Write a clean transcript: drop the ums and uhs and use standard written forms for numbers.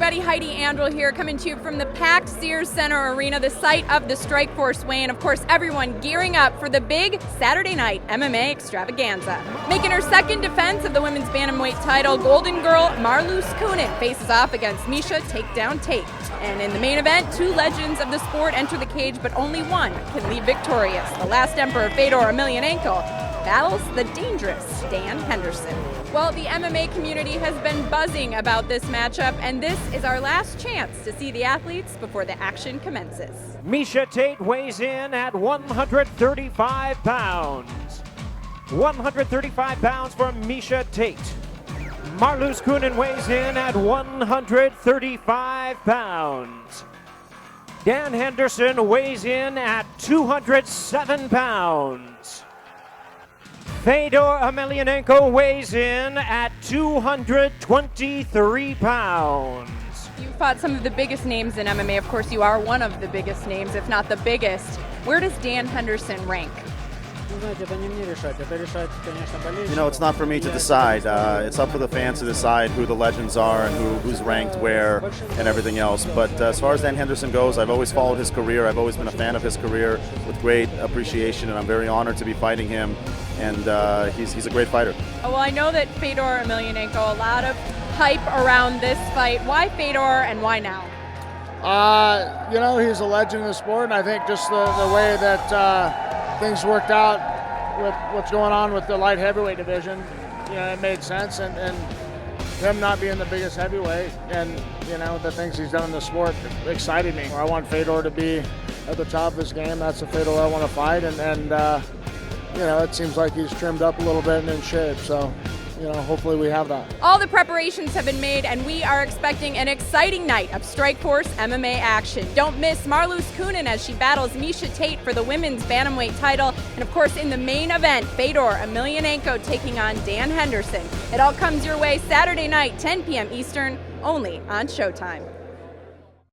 everybody, Heidi Andrel here, coming to you from the packed Sears Center Arena, the site of the Strikeforce weigh-in. Of course, everyone gearing up for the big Saturday night MMA extravaganza. Making her second defense of the women's bantamweight title, Golden Girl Marloes Coenen faces off against Miesha Takedown Tate. And in the main event, two legends of the sport enter the cage, but only one can leave victorious. The last emperor, Fedor Emelianenko, battles the dangerous Dan Henderson. Well, the MMA community has been buzzing about this matchup, and this is our last chance to see the athletes before the action commences. Miesha Tate weighs in at 135 pounds. 135 pounds for Miesha Tate. Marloes Coenen weighs in at 135 pounds. Dan Henderson weighs in at 207 pounds. Fedor Emelianenko weighs in at 223 pounds. You fought some of the biggest names in MMA. Of course, you are one of the biggest names, if not the biggest. Where does Dan Henderson rank? You know, it's not for me to decide. It's up for the fans to decide who the legends are and who's ranked where and everything else. But as far as Dan Henderson goes, I've always followed his career. I've always been a fan of his career with great appreciation, and I'm very honored to be fighting him. And he's a great fighter. Oh, well, I know that Fedor Emelianenko, a lot of hype around this fight. Why Fedor and why now? You know, he's a legend in the sport, and I think just the way that things worked out with what's going on with the light heavyweight division, you know, it made sense, and him not being the biggest heavyweight and, you know, the things he's done in the sport excited me. I want Fedor to be at the top of his game. That's the Fedor I want to fight, and you know, it seems like he's trimmed up a little bit and in shape, so, you know, hopefully we have that. All the preparations have been made, and we are expecting an exciting night of Strikeforce MMA action. Don't miss Marloes Coenen as she battles Miesha Tate for the women's bantamweight title. And of course, in the main event, Fedor Emelianenko taking on Dan Henderson. It all comes your way Saturday night, 10 p.m. Eastern, only on Showtime.